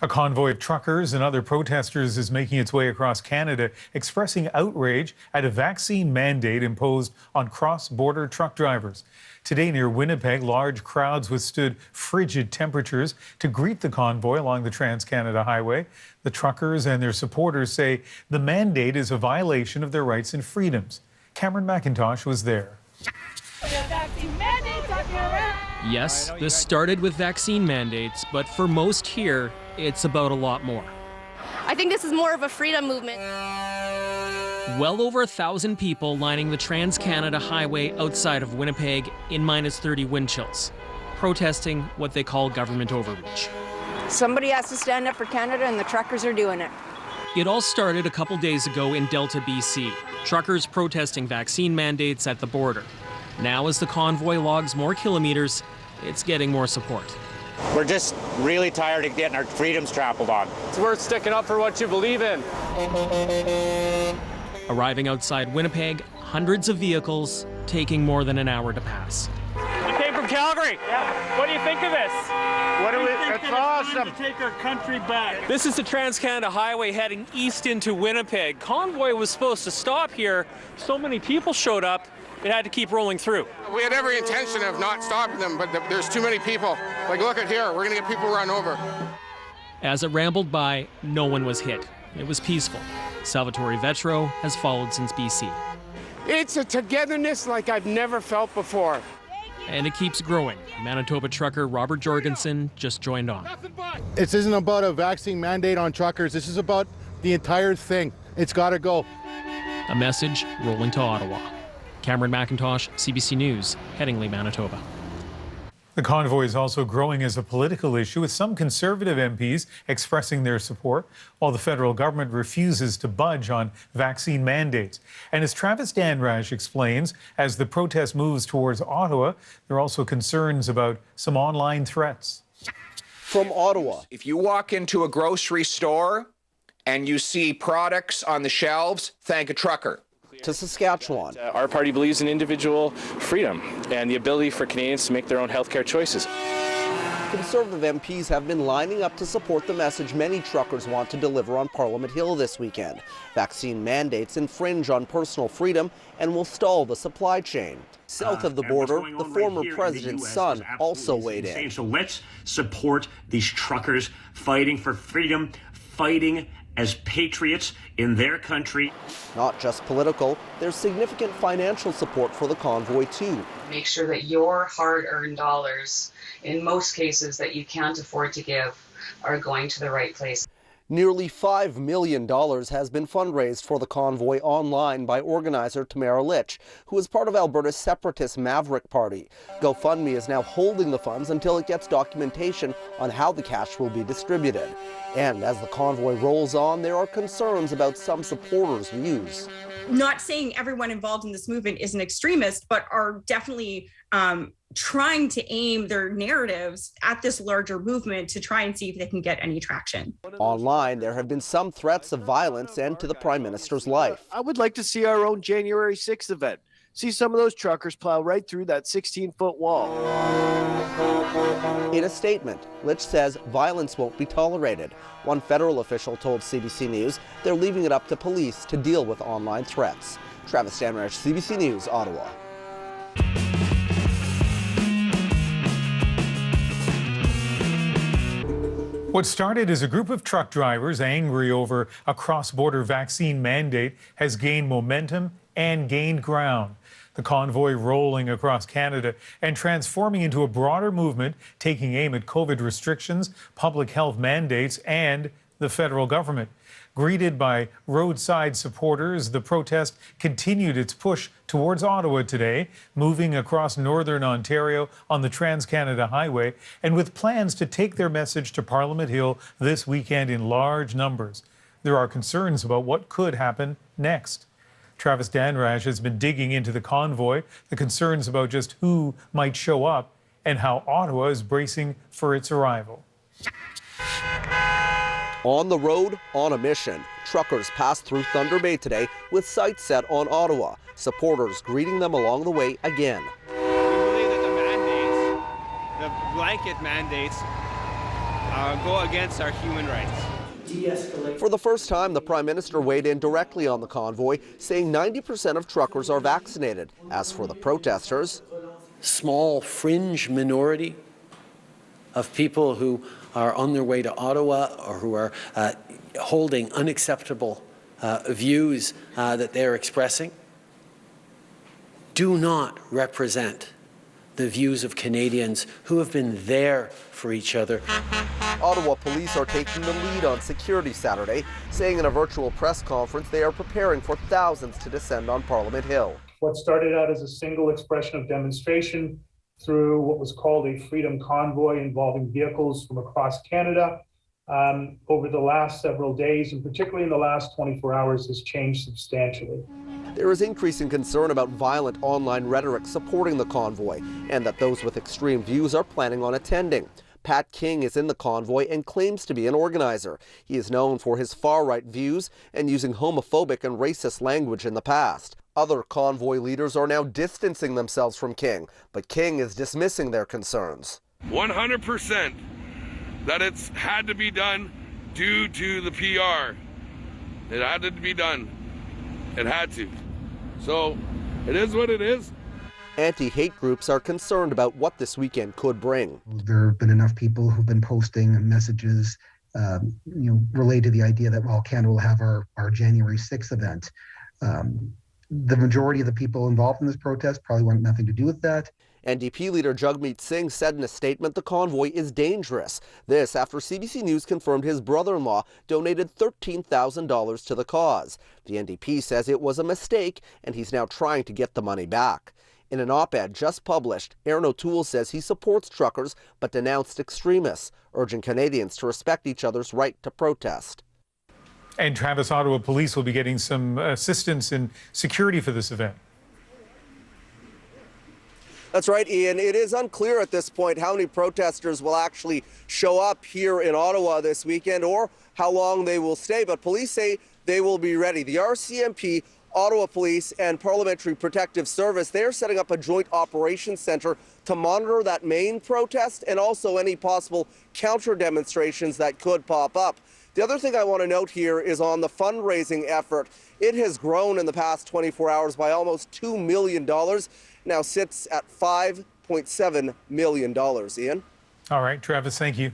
A convoy of truckers and other protesters is making its way across Canada, expressing outrage at a vaccine mandate imposed on cross-border truck drivers. Today near Winnipeg, large crowds withstood frigid temperatures to greet the convoy along the Trans-Canada Highway. The truckers and their supporters say the mandate is a violation of their rights and freedoms. Cameron McIntosh was there. Yes, this started with vaccine mandates, but for most here, it's about a lot more. I think this is more of a freedom movement. Well over 1,000 people lining the Trans-Canada Highway outside of Winnipeg in -30 wind chills, protesting what they call government overreach. Somebody has to stand up for Canada, and the truckers are doing it. It all started a couple days ago in Delta, BC. Truckers protesting vaccine mandates at the border. Now, as the convoy logs more kilometers, it's getting more support. We're just really tired of getting our freedoms trampled on. It's worth sticking up for what you believe in. Arriving outside Winnipeg, hundreds of vehicles taking more than an hour to pass. You came from Calgary. Yeah. What do you think of this? It's awesome. To take our country back. This is the Trans-Canada Highway heading east into Winnipeg. Convoy was supposed to stop here. So many people showed up, it had to keep rolling through. We had every intention of not stopping them, but there's too many people. Like, look at here, we're going to get people run over. As it rambled by, no one was hit. It was peaceful. Salvatore Vetro has followed since BC. It's a togetherness like I've never felt before. And it keeps growing. Manitoba trucker Robert Jorgensen just joined on. This isn't about a vaccine mandate on truckers. This is about the entire thing. It's got to go. A message rolling to Ottawa. Cameron McIntosh, CBC News, Headingley, Manitoba. The convoy is also growing as a political issue, with some Conservative MPs expressing their support, while the federal government refuses to budge on vaccine mandates. And as Travis Danraj explains, as the protest moves towards Ottawa, there are also concerns about some online threats. From Ottawa. If you walk into a grocery store and you see products on the shelves, thank a trucker. To Saskatchewan. Our party believes in individual freedom and the ability for Canadians to make their own healthcare choices. Conservative MPs have been lining up to support the message many truckers want to deliver on Parliament Hill this weekend. Vaccine mandates infringe on personal freedom and will stall the supply chain. South of the border, the former president's son also weighed in. So let's support these truckers fighting for freedom, fighting as patriots in their country. Not just political, there's significant financial support for the convoy too. Make sure that your hard-earned dollars, in most cases that you can't afford to give, are going to the right place. Nearly $5 million has been fundraised for the convoy online by organizer Tamara Litch, who is part of Alberta's separatist Maverick Party. GoFundMe is now holding the funds until it gets documentation on how the cash will be distributed. And as the convoy rolls on, there are concerns about some supporters' views. Not saying everyone involved in this movement is an extremist, but are definitely trying to aim their narratives at this larger movement to try and see if they can get any traction. Online, there have been some threats of violence and to the Prime Minister's life. I would like to see our own January 6th event. See some of those truckers plow right through that 16-foot wall. In a statement, Litch says violence won't be tolerated. One federal official told CBC News they're leaving it up to police to deal with online threats. Travis Danraj, CBC News, Ottawa. What started as a group of truck drivers angry over a cross-border vaccine mandate has gained momentum and gained ground. The convoy rolling across Canada and transforming into a broader movement taking aim at COVID restrictions, public health mandates, and the federal government. Greeted by roadside supporters, the protest continued its push towards Ottawa today, moving across northern Ontario on the Trans-Canada Highway, and with plans to take their message to Parliament Hill this weekend in large numbers. There are concerns about what could happen next. Travis Danraj has been digging into the convoy, the concerns about just who might show up, and how Ottawa is bracing for its arrival. On the road, on a mission, truckers passed through Thunder Bay today with sights set on Ottawa, supporters greeting them along the way again. We believe that the mandates, the blanket mandates, go against our human rights. For the first time, the Prime Minister weighed in directly on the convoy, saying 90% of truckers are vaccinated. As for the protesters, small fringe minority of people who are on their way to Ottawa or who are holding unacceptable views that they're expressing do not represent the views of Canadians who have been there for each other. Ottawa police are taking the lead on security Saturday, saying in a virtual press conference they are preparing for thousands to descend on Parliament Hill. What started out as a single expression of demonstration through what was called a freedom convoy involving vehicles from across Canada, over the last several days, and particularly in the last 24 hours, has changed substantially. There is increasing concern about violent online rhetoric supporting the convoy, and that those with extreme views are planning on attending. Pat King is in the convoy and claims to be an organizer. He is known for his far-right views and using homophobic and racist language in the past. Other convoy leaders are now distancing themselves from King, but King is dismissing their concerns. 100% that it's had to be done due to the PR. It had to be done. It had to. So it is what it is. Anti-hate groups are concerned about what this weekend could bring. There have been enough people who've been posting messages related to the idea that, well, Canada will have our January 6th event. The majority of the people involved in this protest probably want nothing to do with that. NDP leader Jagmeet Singh said in a statement the convoy is dangerous. This after CBC News confirmed his brother-in-law donated $13,000 to the cause. The NDP says it was a mistake and he's now trying to get the money back. In an op-ed just published, Aaron O'Toole says he supports truckers but denounced extremists, urging Canadians to respect each other's right to protest. And Travis, Ottawa police will be getting some assistance in security for this event. That's right, Ian. It is unclear at this point how many protesters will actually show up here in Ottawa this weekend or how long they will stay, but police say they will be ready. The RCMP, Ottawa Police, and Parliamentary Protective Service, they're setting up a joint operations center to monitor that main protest and also any possible counter demonstrations that could pop up. The other thing I want to note here is on the fundraising effort. It has grown in the past 24 hours by almost $2 million. Now sits at $5.7 million. Ian? All right, Travis, thank you.